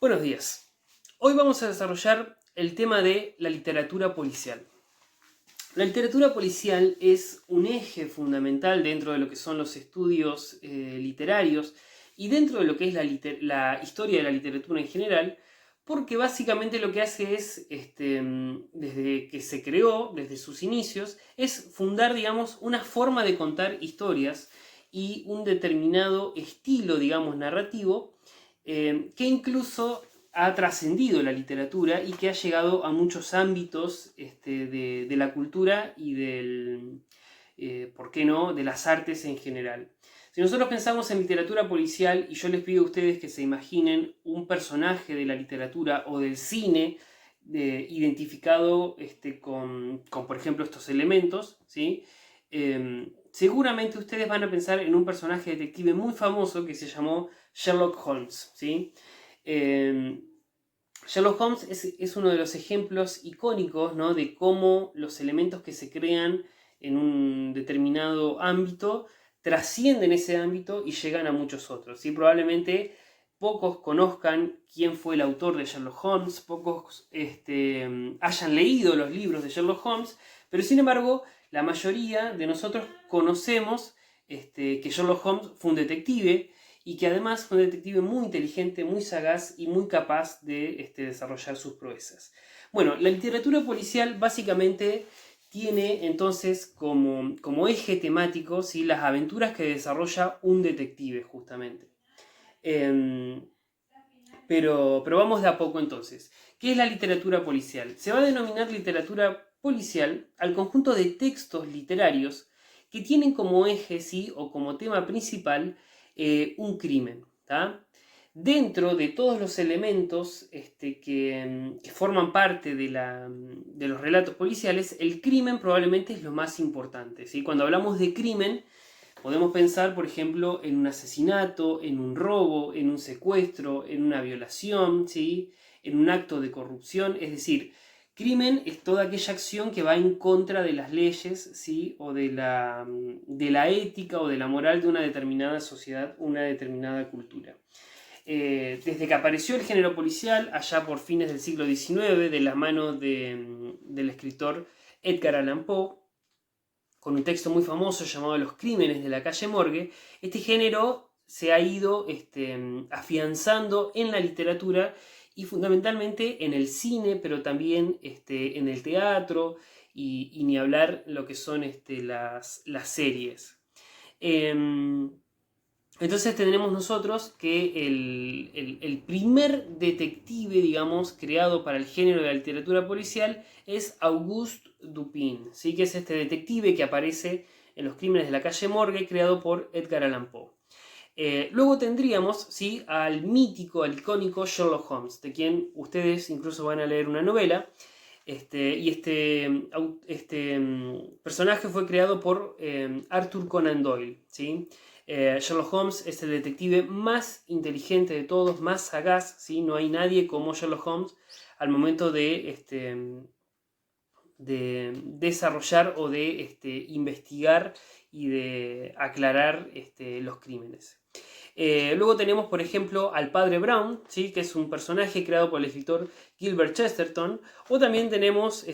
Buenos días. Hoy vamos a desarrollar el tema de la literatura policial. La literatura policial es un eje fundamental dentro de lo que son los estudios literarios y dentro de lo que es la historia de la literatura en general, porque básicamente lo que hace es, desde que se creó, desde sus inicios, es fundar, digamos, una forma de contar historias y un determinado estilo, digamos, narrativo, que incluso ha trascendido la literatura y que ha llegado a muchos ámbitos de la cultura y ¿por qué no?, de las artes en general. Si nosotros pensamos en literatura policial, y yo les pido a ustedes que se imaginen un personaje de la literatura o del cine identificado con, por ejemplo, estos elementos, ¿sí? Seguramente ustedes van a pensar en un personaje detective muy famoso que se llamó Sherlock Holmes, ¿sí? Sherlock Holmes es uno de los ejemplos icónicos, ¿no?, de cómo los elementos que se crean en un determinado ámbito trascienden ese ámbito y llegan a muchos otros, ¿sí? Probablemente pocos conozcan quién fue el autor de Sherlock Holmes, pocos hayan leído los libros de Sherlock Holmes, pero sin embargo la mayoría de nosotros conocemos que Sherlock Holmes fue un detective y que además fue un detective muy inteligente, muy sagaz y muy capaz de desarrollar sus proezas. Bueno, la literatura policial básicamente tiene entonces como eje temático, ¿sí?, las aventuras que desarrolla un detective justamente. Pero vamos de a poco entonces. ¿Qué es la literatura policial? Se va a denominar literatura policial al conjunto de textos literarios que tienen como eje, ¿sí?, o como tema principal un crimen, ¿tá? Dentro de todos los elementos que forman parte de los relatos policiales, el crimen probablemente es lo más importante, ¿sí? Cuando hablamos de crimen, podemos pensar, por ejemplo, en un asesinato, en un robo, en un secuestro, en una violación, ¿sí?, en un acto de corrupción. Es decir, crimen es toda aquella acción que va en contra de las leyes, ¿sí?, o de la ética o de la moral de una determinada sociedad, una determinada cultura. Desde que apareció el género policial, allá por fines del siglo XIX, de la mano del escritor Edgar Allan Poe, con un texto muy famoso llamado Los crímenes de la calle Morgue, este género se ha ido afianzando en la literatura y fundamentalmente en el cine, pero también en el teatro y ni hablar lo que son las series. Entonces tenemos nosotros que el primer detective, digamos, creado para el género de la literatura policial es Auguste Dupin, ¿sí?, que es este detective que aparece en Los crímenes de la calle Morgue, creado por Edgar Allan Poe. Luego tendríamos, ¿sí?, al mítico, al icónico Sherlock Holmes, de quien ustedes incluso van a leer una novela. Personaje fue creado por Arthur Conan Doyle, ¿sí? Sherlock Holmes es el detective más inteligente de todos, más sagaz, ¿sí? No hay nadie como Sherlock Holmes al momento de desarrollar o de investigar y de aclarar los crímenes. Luego tenemos, por ejemplo, al Padre Brown, ¿sí?, que es un personaje creado por el escritor Gilbert Chesterton. O también tenemos,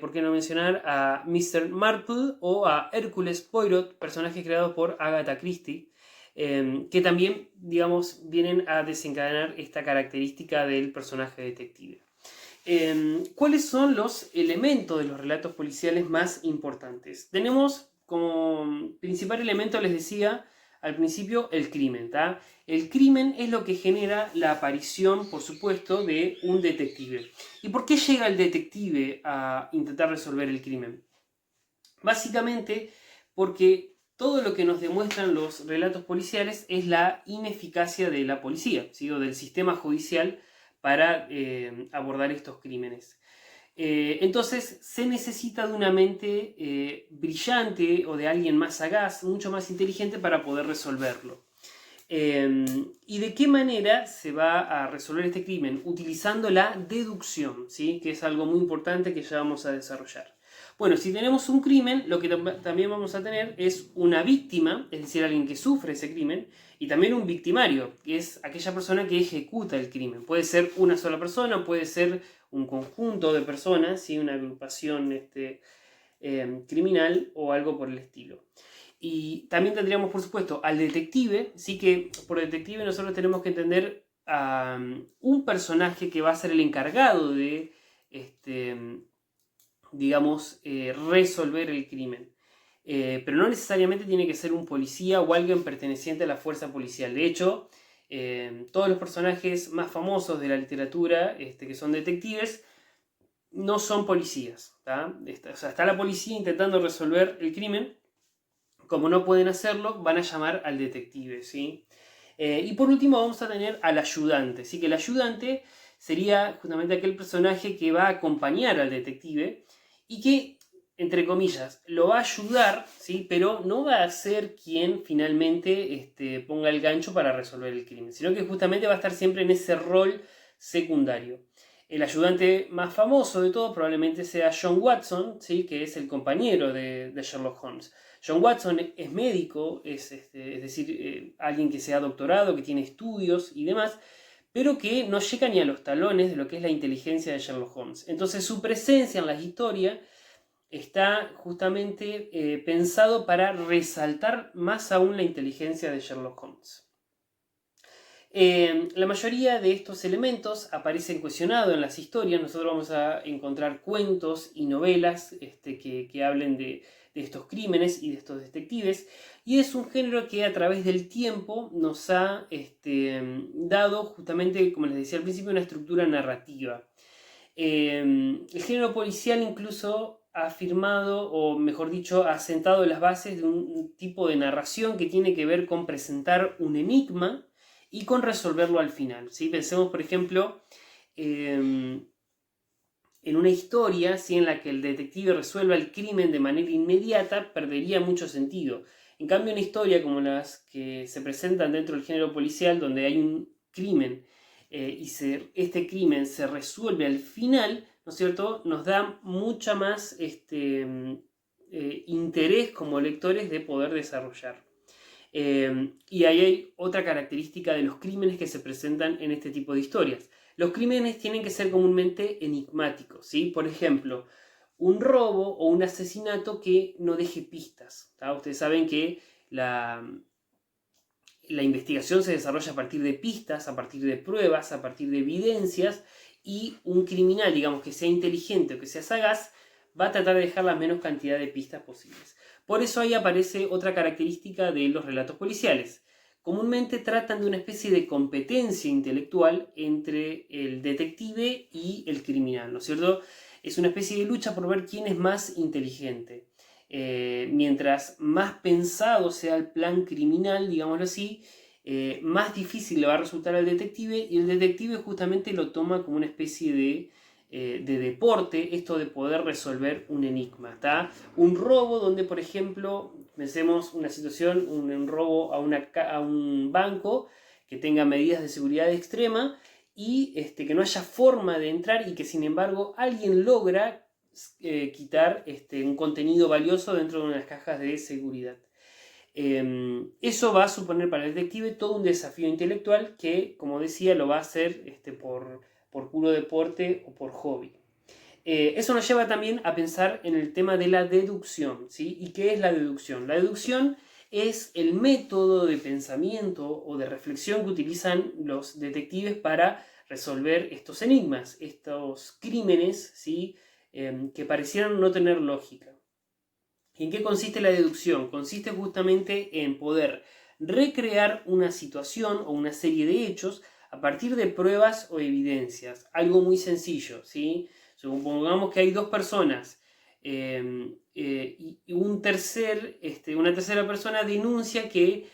por qué no mencionar, a Mr. Marple o a Hércules Poirot, personajes creados por Agatha Christie, que también, digamos, vienen a desencadenar esta característica del personaje detective. ¿Cuáles son los elementos de los relatos policiales más importantes? Tenemos como principal elemento, les decía al principio, el crimen, ¿tá? El crimen es lo que genera la aparición, por supuesto, de un detective. ¿Y por qué llega el detective a intentar resolver el crimen? Básicamente porque todo lo que nos demuestran los relatos policiales es la ineficacia de la policía, ¿sí?, o del sistema judicial para abordar estos crímenes. Entonces se necesita de una mente brillante o de alguien más sagaz, mucho más inteligente para poder resolverlo. ¿Y de qué manera se va a resolver este crimen? Utilizando la deducción, ¿sí?, que es algo muy importante que ya vamos a desarrollar. Bueno, si tenemos un crimen, lo que también vamos a tener es una víctima, es decir, alguien que sufre ese crimen, Y también un victimario, que es aquella persona que ejecuta el crimen. Puede ser una sola persona, puede ser un conjunto de personas, ¿sí? Una agrupación criminal o algo por el estilo. Y también tendríamos, por supuesto, al detective, sí, que por detective nosotros tenemos que entender a un personaje que va a ser el encargado de, digamos, resolver el crimen. Pero no necesariamente tiene que ser un policía o alguien perteneciente a la fuerza policial. De hecho, todos los personajes más famosos de la literatura, que son detectives, no son policías. O sea, está la policía intentando resolver el crimen. Como no pueden hacerlo, van a llamar al detective, ¿sí? Y por último vamos a tener al ayudante, ¿sí? Que el ayudante sería justamente aquel personaje que va a acompañar al detective y que, entre comillas, lo va a ayudar, ¿sí? Pero no va a ser quien finalmente ponga el gancho para resolver el crimen, sino que justamente va a estar siempre en ese rol secundario. El ayudante más famoso de todos probablemente sea John Watson, ¿sí? Que es el compañero de Sherlock Holmes. John Watson es médico, es decir, alguien que se ha doctorado, que tiene estudios y demás, pero que no llega ni a los talones de lo que es la inteligencia de Sherlock Holmes. Entonces su presencia en la historia está justamente pensado para resaltar más aún la inteligencia de Sherlock Holmes. La mayoría de estos elementos aparecen cuestionados en las historias. Nosotros vamos a encontrar cuentos y novelas que hablen de estos crímenes y de estos detectives. Y es un género que a través del tiempo nos ha dado justamente, como les decía al principio, una estructura narrativa. El género policial incluso ha afirmado, o mejor dicho, ha asentado las bases de un tipo de narración que tiene que ver con presentar un enigma y con resolverlo al final, ¿sí? Pensemos, por ejemplo, en una historia, ¿sí? En la que el detective resuelva el crimen de manera inmediata, perdería mucho sentido. En cambio, una historia como las que se presentan dentro del género policial, donde hay un crimen y este crimen se resuelve al final, ¿no es cierto?, nos da mucha más interés como lectores de poder desarrollar. Y ahí hay otra característica de los crímenes que se presentan en este tipo de historias. Los crímenes tienen que ser comúnmente enigmáticos, ¿sí? Por ejemplo, un robo o un asesinato que no deje pistas. Ustedes saben que la investigación se desarrolla a partir de pistas, a partir de pruebas, a partir de evidencias, y un criminal, digamos, que sea inteligente o que sea sagaz, va a tratar de dejar la menos cantidad de pistas posibles. Por eso ahí aparece otra característica de los relatos policiales. Comúnmente tratan de una especie de competencia intelectual entre el detective y el criminal, ¿no es cierto? Es una especie de lucha por ver quién es más inteligente. Mientras más pensado sea el plan criminal, digámoslo así, más difícil le va a resultar al detective, y el detective justamente lo toma como una especie de deporte, esto de poder resolver un enigma. ¿Está? Un robo donde, por ejemplo, pensemos una situación, un robo a un banco que tenga medidas de seguridad extrema y que no haya forma de entrar, y que sin embargo alguien logra quitar un contenido valioso dentro de unas cajas de seguridad. Eso va a suponer para el detective todo un desafío intelectual que, como decía, lo va a hacer por puro deporte o por hobby. Eso nos lleva también a pensar en el tema de la deducción, ¿sí? ¿Y qué es la deducción? La deducción es el método de pensamiento o de reflexión que utilizan los detectives para resolver estos enigmas, estos crímenes, ¿sí? Que parecieran no tener lógica. ¿En qué consiste la deducción? Consiste justamente en poder recrear una situación o una serie de hechos a partir de pruebas o evidencias. Algo muy sencillo, ¿sí? Supongamos que hay dos personas y una tercera persona denuncia que,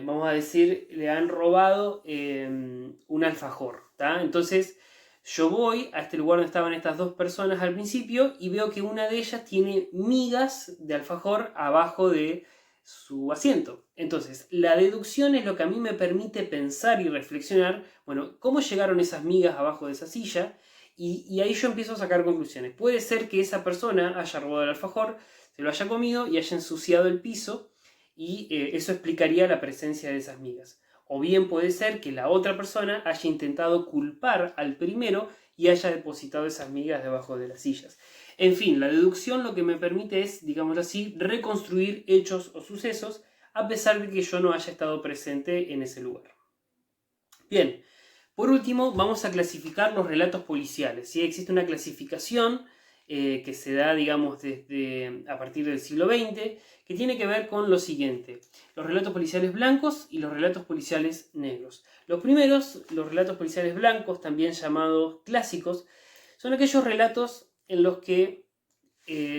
vamos a decir, le han robado un alfajor. ¿tá? Entonces, yo voy a este lugar donde estaban estas dos personas al principio y veo que una de ellas tiene migas de alfajor abajo de su asiento. Entonces, la deducción es lo que a mí me permite pensar y reflexionar, bueno, ¿cómo llegaron esas migas abajo de esa silla? Y ahí yo empiezo a sacar conclusiones. Puede ser que esa persona haya robado el alfajor, se lo haya comido y haya ensuciado el piso, y eso explicaría la presencia de esas migas. O bien puede ser que la otra persona haya intentado culpar al primero y haya depositado esas migas debajo de las sillas. En fin, la deducción lo que me permite es, digámoslo así, reconstruir hechos o sucesos a pesar de que yo no haya estado presente en ese lugar. Bien, por último vamos a clasificar los relatos policiales. ¿Sí? Existe una clasificación que se da, digamos, a partir del siglo XX, que tiene que ver con lo siguiente: los relatos policiales blancos y los relatos policiales negros. Los primeros, los relatos policiales blancos, también llamados clásicos, son aquellos relatos en los que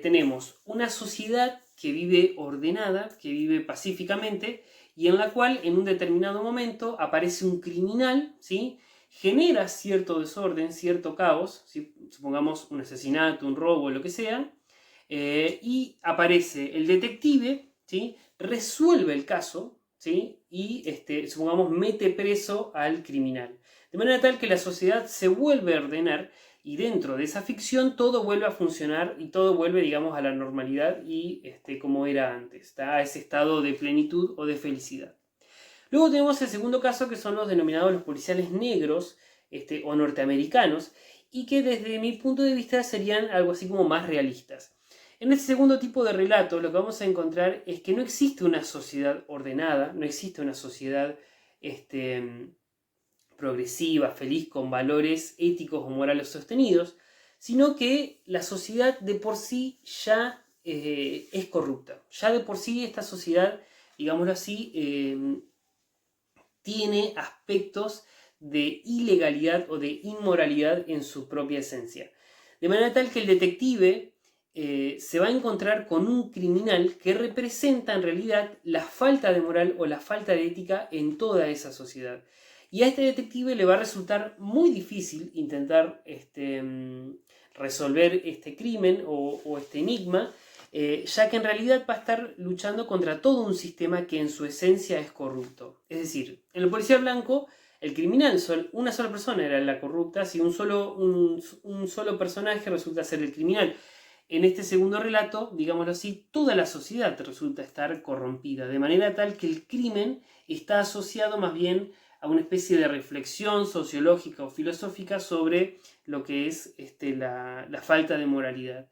tenemos una sociedad que vive ordenada, que vive pacíficamente, y en la cual en un determinado momento aparece un criminal, ¿sí? Genera cierto desorden, cierto caos, ¿sí? Supongamos un asesinato, un robo, lo que sea, y aparece el detective, ¿sí? Resuelve el caso, ¿sí? Y supongamos mete preso al criminal. De manera tal que la sociedad se vuelve a ordenar y dentro de esa ficción todo vuelve a funcionar y todo vuelve, digamos, a la normalidad y como era antes, a ese estado de plenitud o de felicidad. Luego tenemos el segundo caso, que son los denominados los policiales negros o norteamericanos, y que desde mi punto de vista serían algo así como más realistas. En este segundo tipo de relato lo que vamos a encontrar es que no existe una sociedad ordenada, no existe una sociedad progresiva, feliz, con valores éticos o morales sostenidos, sino que la sociedad de por sí ya es corrupta. Ya de por sí esta sociedad, digámoslo así, tiene aspectos de ilegalidad o de inmoralidad en su propia esencia. De manera tal que el detective se va a encontrar con un criminal que representa en realidad la falta de moral o la falta de ética en toda esa sociedad. Y a este detective le va a resultar muy difícil intentar resolver este crimen o este enigma, ya que en realidad va a estar luchando contra todo un sistema que en su esencia es corrupto. Es decir, en el policía blanco, el criminal, una sola persona era la corrupta, si un solo personaje resulta ser el criminal. En este segundo relato, digámoslo así, toda la sociedad resulta estar corrompida, de manera tal que el crimen está asociado más bien a una especie de reflexión sociológica o filosófica sobre lo que es la falta de moralidad.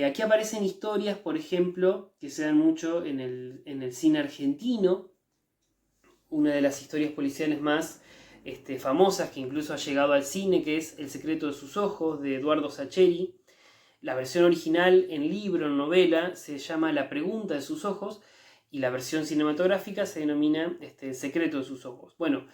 Aquí aparecen historias, por ejemplo, que se dan mucho en el cine argentino. Una de las historias policiales más famosas, que incluso ha llegado al cine, que es El secreto de sus ojos, de Eduardo Sacheri. La versión original en libro, en novela, se llama La pregunta de sus ojos, y la versión cinematográfica se denomina El secreto de sus ojos. Bueno,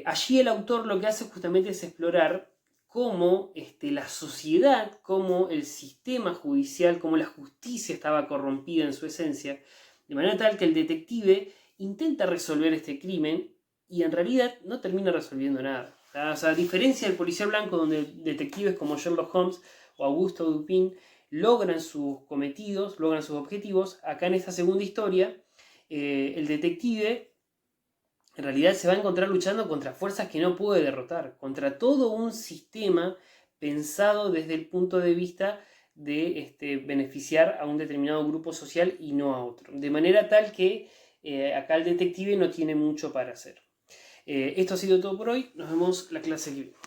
allí el autor lo que hace justamente es explorar cómo la sociedad, cómo el sistema judicial, cómo la justicia estaba corrompida en su esencia, de manera tal que el detective intenta resolver este crimen y en realidad no termina resolviendo nada. O sea, a diferencia del policía blanco, donde detectives como Sherlock Holmes o Augusto Dupin logran sus cometidos, logran sus objetivos, acá en esta segunda historia, el detective en realidad se va a encontrar luchando contra fuerzas que no puede derrotar, contra todo un sistema pensado desde el punto de vista de beneficiar a un determinado grupo social y no a otro. De manera tal que acá el detective no tiene mucho para hacer. Esto ha sido todo por hoy. Nos vemos la clase que viene.